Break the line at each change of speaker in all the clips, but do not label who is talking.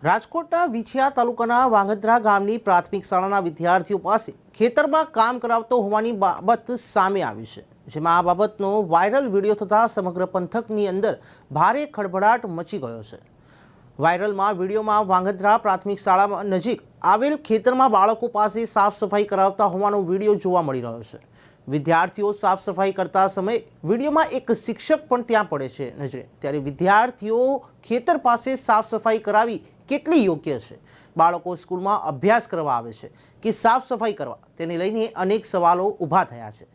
રાજકોટના વિછિયા તાલુકાના વાંગધ્રા ગામની પ્રાથમિક શાળાના વિદ્યાર્થીઓ પાસે ખેતરમાં કામ કરાવતો હોવાની બાબત સામે આવી છે, જેમાં આ બાબતનો વાયરલ વિડીયો થતાં સમગ્ર પંથકની અંદર ભારે ખળભળાટ મચી ગયો છે। વાયરલમાં વિડીયોમાં વાંગધ્રા પ્રાથમિક શાળા નજીક આવેલ ખેતરમાં બાળકો પાસે સાફ સફાઈ કરાવતા હોવાનો વિડીયો જોવા મળી રહ્યો છે। વિદ્યાર્થીઓ સાફ સફાઈ કરતા સમયે વિડીયોમાં એક શિક્ષક પણ ત્યાં પડે છે નજરે, ત્યારે વિદ્યાર્થીઓ ખેતર પાસે સાફ સફાઈ કરાવી કેટલી યોગ્ય છે? બાળકો સ્કૂલમાં અભ્યાસ કરવા આવે છે કે સાફ સફાઈ કરવા, તેને લઈને અનેક સવાલો ઊભા થયા છે।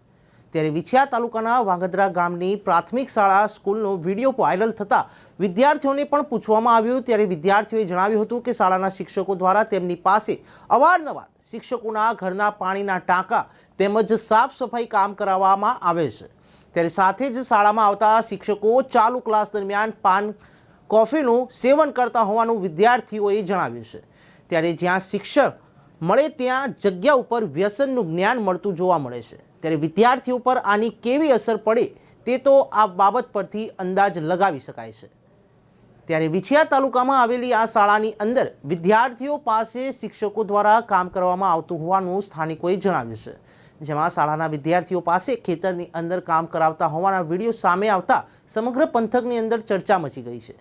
ત્યારે વિછિયા તાલુકાના વાંગધ્રા ગામની પ્રાથમિક શાળા સ્કૂલનો વિડીયો વાયરલ થતાં વિદ્યાર્થીઓને પણ પૂછવામાં આવ્યું, ત્યારે વિદ્યાર્થીઓએ જણાવ્યું હતું કે શાળાના શિક્ષકો દ્વારા તેમની પાસે અવારનવાર શિક્ષકોના ઘરના પાણીના ટાંકા તેમજ સાફ સફાઈ કામ કરાવવામાં આવે છે। ત્યારે સાથે જ શાળામાં આવતા શિક્ષકો ચાલુ ક્લાસ દરમિયાન પાન કોફીનું સેવન કરતા હોવાનું વિદ્યાર્થીઓએ જણાવ્યું છે। ત્યારે જ્યાં શિક્ષક મળે ત્યાં જગ્યા ઉપર વ્યસનનું જ્ઞાન મળતું જોવા મળે છે, ત્યારે વિદ્યાર્થીઓ પર આની કેવી અસર પડે તે તો આ બાબત પરથી અંદાજ લગાવી શકાય છે। ત્યારે વિછિયા તાલુકામાં આવેલી આ શાળાની અંદર વિદ્યાર્થીઓ પાસે શિક્ષકો દ્વારા કામ કરવામાં આવતું હોવાનું સ્થાનિકોએ જણાવ્યું છે, જેમાં શાળાના વિદ્યાર્થીઓ પાસે ખેતરની અંદર કામ કરાવતા હોવાના વિડીયો સામે આવતા સમગ્ર પંથકની અંદર ચર્ચા મચી ગઈ છે।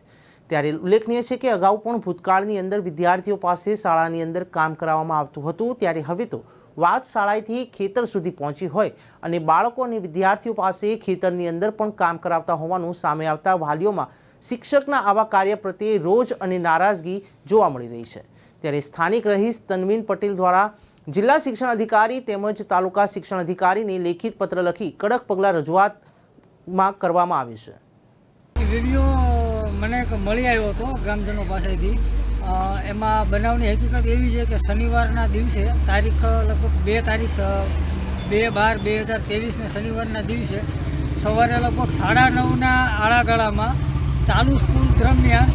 ત્યારે ઉલ્લેખનીય છે કે અગાઉ પણ ભૂતકાળની અંદર વિદ્યાર્થીઓ પાસે શાળાની અંદર કામ કરાવવામાં આવતું હતું, ત્યારે હવે તો વાત શાળાએથી ખેતર સુધી પહોંચી હોય અને બાળકો અને વિદ્યાર્થીઓ પાસે ખેતરની અંદર પણ કામ કરાવતા હોવાનું સામે આવતા વાલીઓમાં શિક્ષકના આવા કાર્ય પ્રત્યે રોજ અને નારાજગી જોવા મળી રહી છે। ત્યારે સ્થાનિક રહીશ તનવીન પટેલ દ્વારા જિલ્લા શિક્ષણ અધિકારી તેમજ તાલુકા શિક્ષણ અધિકારીને લેખિત પત્ર લખી કડક પગલાં રજૂઆતમાં કરવામાં આવી છે।
વિડીયો મને મળી આવ્યો હતો ગ્રામજનો પાસેથી। એમાં બનાવની હકીકત એવી છે કે શનિવારના દિવસે તારીખ લગભગ 2/12/2023 શનિવારના દિવસે સવારે લગભગ 9:30ના આળાગાળામાં ચાલુ સ્કૂલ દરમિયાન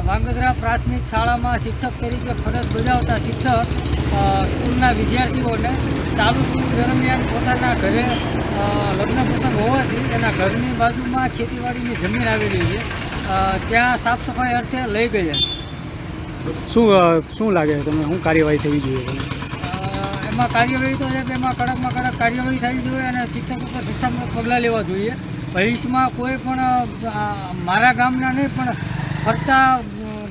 વાંગધ્રા પ્રાથમિક શાળામાં શિક્ષક તરીકે ફરજ બજાવતા શિક્ષક સ્કૂલના વિદ્યાર્થીઓને ચાલુ સ્કૂલ દરમિયાન પોતાના ઘરે લગ્ન પ્રસંગ હોવાથી તેના ઘરની બાજુમાં ખેતીવાડીની જમીન આવેલી છે, ત્યાં સાફ સફાઈ અર્થે લઈ ગયા।
શું લાગે તમને, શું કાર્યવાહી થવી જોઈએ?
એમાં કાર્યવાહી તો છે કે એમાં કડકમાં કડક કાર્યવાહી થવી જોઈએ અને શિક્ષક ઉપર શિક્ષાત્મક પગલાં લેવા જોઈએ। ભવિષ્યમાં કોઈ પણ મારા ગામના નહીં પણ ફરતા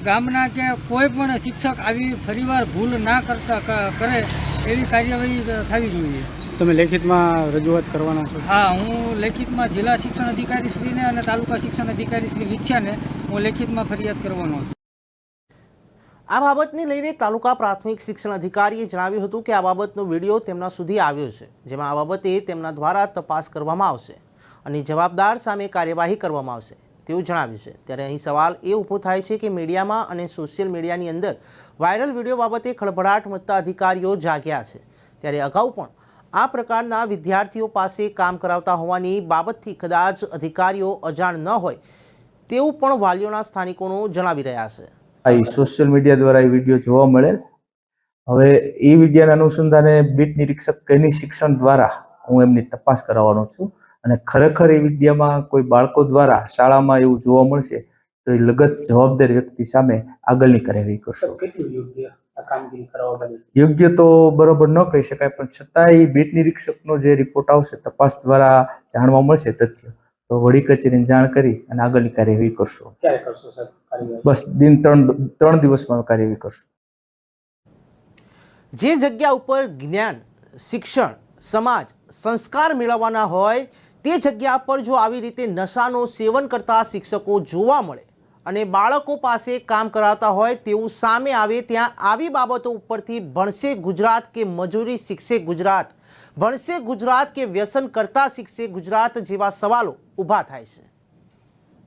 ગામના કે કોઈ પણ શિક્ષક આવી ફરીવાર ભૂલ ના કરે એવી કાર્યવાહી થવી જોઈએ।
તમે લેખિતમાં રજૂઆત કરવાના છો?
હા, હું લેખિતમાં જિલ્લા શિક્ષણ અધિકારીશ્રીને અને તાલુકા શિક્ષણ અધિકારી શ્રી વિછિયાને હું લેખિતમાં ફરિયાદ કરવાનો હતો।
આ બાબતને લઈને તાલુકા પ્રાથમિક શિક્ષણ અધિકારીએ જણાવ્યું હતું કે આ બાબતનો વિડીયો તેમના સુધી આવ્યો છે, જેમાં આ બાબતે તેમના દ્વારા તપાસ કરવામાં આવશે અને જવાબદાર સામે કાર્યવાહી કરવામાં આવશે તેવું જણાવ્યું છે। ત્યારે અહીં સવાલ એ ઊભો થાય છે કે મીડિયામાં અને સોશિયલ મીડિયાની અંદર વાયરલ વિડીયો બાબતે ખળભળાટ મચતા અધિકારીઓ જાગ્યા છે। ત્યારે અગાઉ પણ આ પ્રકારના વિદ્યાર્થીઓ પાસે કામ કરાવતા હોવાની બાબતથી કદાચ અધિકારીઓ અજાણ ન હોય તેવું પણ વાલીઓના સ્થાનિકોનું જણાવી રહ્યા છે।
સોશિયલ મીડિયા દ્વારા એ વિડીયો જોવા મળેલ। હવે એ વિડીયોના અનુસંધાને બીટ નિરીક્ષક કનિ શિક્ષણ દ્વારા હું એમની તપાસ કરાવવાનો છું અને ખરેખર એ વિડીયોમાં કોઈ બાળકો દ્વારા શાળામાં એવું જોવા મળશે તો એ લગત જવાબદાર વ્યક્તિ સામે આગળની કાર્યવાહી કરશો। યોગ્ય તો બરોબર ન કહી શકાય, પણ છતાંય બીટ નિરીક્ષકનો જે રિપોર્ટ આવશે, તપાસ દ્વારા જાણવા મળશે તથ્ય, તો વડી કચેરીને જાણ કરી અને આગળની કાર્યવાહી કરશો।
ક્યારે કરશો સાહેબ?
બસ દિન 3 દિવસમાં કાર્યવાહી કરશો।
જે જગ્યા ઉપર જ્ઞાન, શિક્ષણ, સમાજ, સંસ્કાર મેળવવાના હોય તે જગ્યા પર જો આવી રીતે નશાનું સેવન કરતા શિક્ષકો જોવા મળે અને બાળકો પાસે કામ કરાવતા હોય તેવું સામે આવે, ત્યાં આવી બાબતો ઉપરથી ભણશે ગુજરાત કે મજૂરી શીખશે ગુજરાત, ભણશે ગુજરાત કે વ્યસન કરતા શીખશે ગુજરાત જેવા સવાલો ઊભા થાય છે।